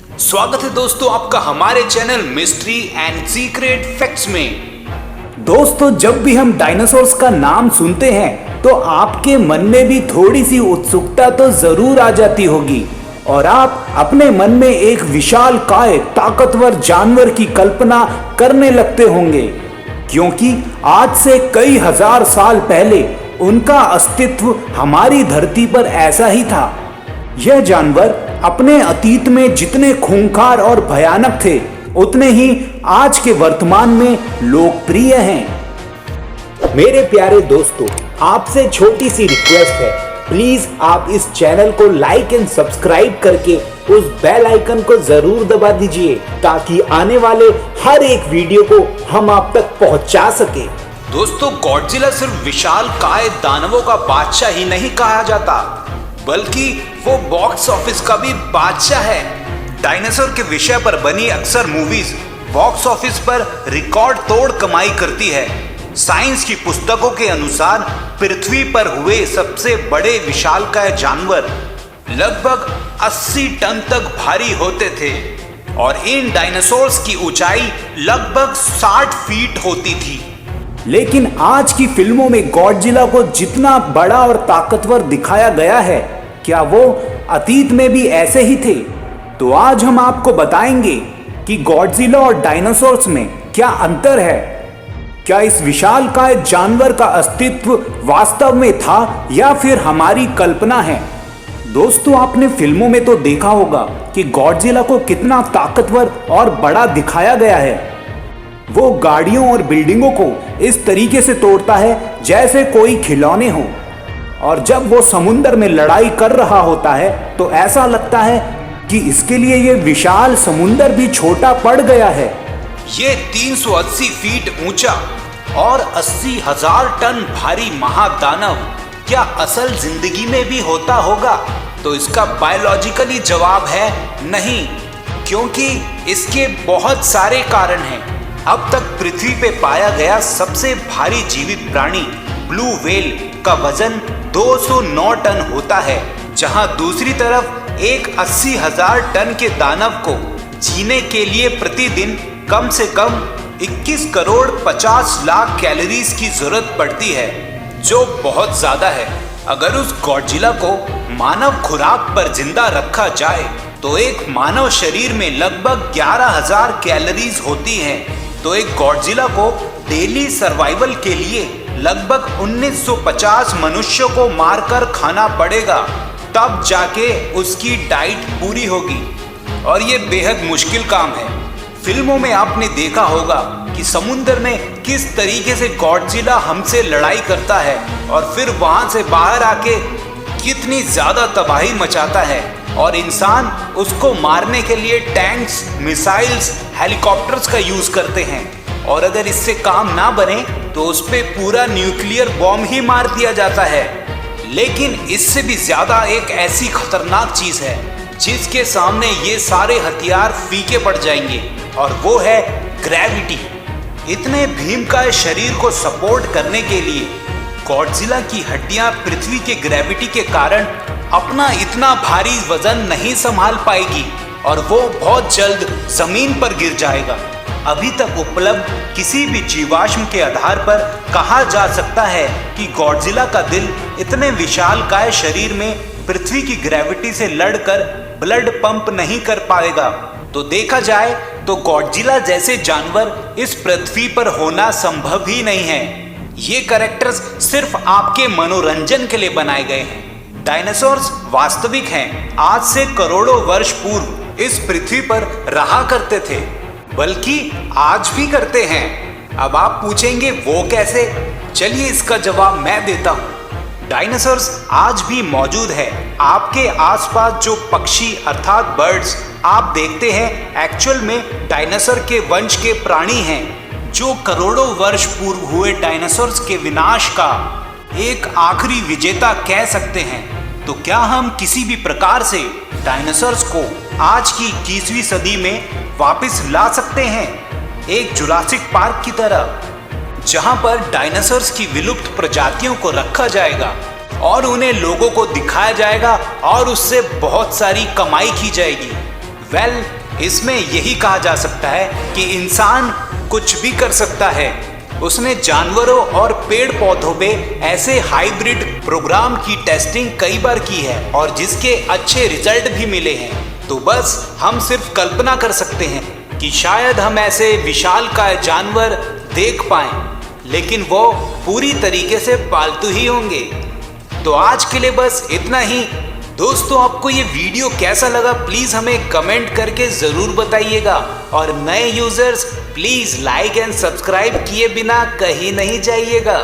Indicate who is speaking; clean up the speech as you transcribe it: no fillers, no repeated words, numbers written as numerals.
Speaker 1: स्वागत है दोस्तों आपका हमारे channel mystery and secret facts में।
Speaker 2: दोस्तों, जब भी हम डायनासोर्स का नाम सुनते हैं तो आपके मन में भी थोड़ी सी उत्सुकता तो जरूर आ जाती होगी और आप अपने मन में एक विशालकाय ताकतवर जानवर की कल्पना करने लगते होंगे, क्योंकि आज से कई हजार साल पहले उनका अस्तित्व हमारी धरती पर ऐसा ही था। यह जानवर अपने अतीत में जितने खूंखार और भयानक थे, उतने ही आज के वर्तमान में लोकप्रिय हैं। मेरे प्यारे दोस्तों, आपसे छोटी सी रिक्वेस्ट है, प्लीज आप इस चैनल को लाइक एंड सब्सक्राइब करके उस बेल आइकन को जरूर दबा दीजिए, ताकि आने वाले हर एक वीडियो को हम आप तक पहुंचा सके।
Speaker 1: दोस्तों, गॉडजिला सिर्फ विशालकाय दानवों का बादशाह ही नहीं कहा जाता, बल्कि वो बॉक्स ऑफिस का भी बादशाह है। डायनासोर के विषय पर बनी अक्सर मूवीज बॉक्स ऑफिस पर रिकॉर्ड तोड़ कमाई करती है। साइंस की पुस्तकों के अनुसार पृथ्वी पर हुए सबसे बड़े विशालकाय जानवर लगभग 80 टन तक भारी होते थे और इन डायनासोर्स की ऊंचाई लगभग 60 फीट होती थी।
Speaker 2: लेकिन आज की फिल्मों में गॉडजिला को जितना बड़ा और ताकतवर दिखाया गया है, क्या वो अतीत में भी ऐसे ही थे? तो आज हम आपको बताएंगे कि गॉडजिला और डायनासोर्स में क्या अंतर है। क्या इस विशालकाय जानवर का अस्तित्व वास्तव में था या फिर हमारी कल्पना है? दोस्तों, आपने फिल्मों में तो देखा होगा कि गॉडजिला को कितना ताकतवर और बड़ा दिखाया गया है। वो गाड़ियों और बिल्डिंगों को इस तरीके से तोड़ता है जैसे कोई खिलौने हो, और जब वो समुद्र में लड़ाई कर रहा होता है तो ऐसा लगता है कि इसके लिए ये विशाल समुद्र भी छोटा पड़ गया है।
Speaker 1: ये 380 फीट ऊंचा और 80,000 टन भारी महादानव क्या असल जिंदगी में भी होता होगा? तो इसका बायोलॉजिकली जवाब है नहीं, क्योंकि इसके बहुत सारे कारण हैं। अब तक पृथ्वी पे पाया गया सबसे भारी जीवित प्राणी ब्लू व्हेल का वजन 209 टन होता है, जहां दूसरी तरफ एक 80,000 टन के दानव को जीने के लिए प्रतिदिन कम से कम 21 करोड़ 50 लाख कैलोरीज की जरूरत पड़ती है, जो बहुत ज्यादा है। अगर उस गॉडजिला को मानव खुराक पर जिंदा रखा जाए तो एक मानव शरीर में लगभग 11,000 कैलोरीज होती हैं। तो एक गॉडजिला को डेली सर्वाइवल के लिए लगभग 1950 मनुष्यों को मारकर खाना पड़ेगा, तब जाके उसकी डाइट पूरी होगी, और ये बेहद मुश्किल काम है। फिल्मों में आपने देखा होगा कि समुद्र में किस तरीके से गॉडजिला हमसे लड़ाई करता है और फिर वहां से बाहर आके कितनी ज्यादा तबाही मचाता है, और इंसान उसको मारने के लिए टैंक्स, मिसाइल्स, हेलीकॉप्टर्स का यूज करते हैं, और अगर इससे काम ना बने तो उस पे पूरा न्यूक्लियर बॉम्ब ही मार दिया जाता है। लेकिन इससे भी ज्यादा एक ऐसी खतरनाक चीज है जिसके सामने ये सारे हथियार फीके पड़ जाएंगे, और वो है ग्रेविटी। इतने भीमकाय शरीर को सपोर्ट करने के लिए गॉडजिला की हड्डियां पृथ्वी के ग्रेविटी के कारण अपना इतना भारी वजन नहीं संभाल पाएगी और वो बहुत जल्द जमीन पर गिर जाएगा। अभी तक उपलब्ध किसी भी जीवाश्म के आधार पर कहा जा सकता है कि गॉडजिला का दिल इतने विशालकाय शरीर में पृथ्वी की ग्रेविटी से लड़कर ब्लड पंप नहीं कर पाएगा। तो देखा जाए तो गॉडजिला जैसे जानवर इस पृथ्वी पर होना संभव ही नहीं है। ये कैरेक्टर्स सिर्फ आपके मनोरंजन के लिए बनाए गए हैं। डायनासोर्स वास्तविक हैं, आज से करोड़ों वर्ष पूर्व इस पृथ्वी पर रहा करते थे, बल्कि आज भी करते हैं। अब आप पूछेंगे वो कैसे? चलिए इसका जवाब मैं देता हूँ। डायनासोर्स आज भी मौजूद है। आपके आसपास जो पक्षी अर्थात बर्ड्स आप देखते हैं, एक्चुअल में डायनासोर के वंश के प्राणी हैं, जो करोड़ों वर्ष पूर्व हुए डायनासोर्स के विनाश का एक आखिरी विजेता कह सकते हैं। तो क्या हम किसी भी प्रकार से डायनासोर्स को आज की 21वीं सदी में वापस ला सकते हैं, एक जुरासिक पार्क की तरह, जहां पर डायनासोर्स की विलुप्त प्रजातियों को रखा जाएगा और उन्हें लोगों को दिखाया जाएगा और उससे बहुत सारी कमाई की जाएगी। वेल, इसमें यही कहा जा सकता है कि इंसान कुछ भी कर सकता है। उसने जानवरों और पेड़ पौधों पे ऐसे हाइब्रिड प्रोग्राम की टेस्टिंग कई बार की है और जिसके अच्छे रिजल्ट भी मिले हैं। तो बस हम सिर्फ कल्पना कर सकते हैं कि शायद हम ऐसे विशालकाय जानवर देख पाएं, लेकिन वो पूरी तरीके से पालतू ही होंगे। तो आज के लिए बस इतना ही। दोस्तों, आपको ये वीडियो कैसा लगा प्लीज हमें कमेंट करके जरूर बताइएगा, और नए users please like and subscribe किए बिना कहीं नहीं जाइएगा।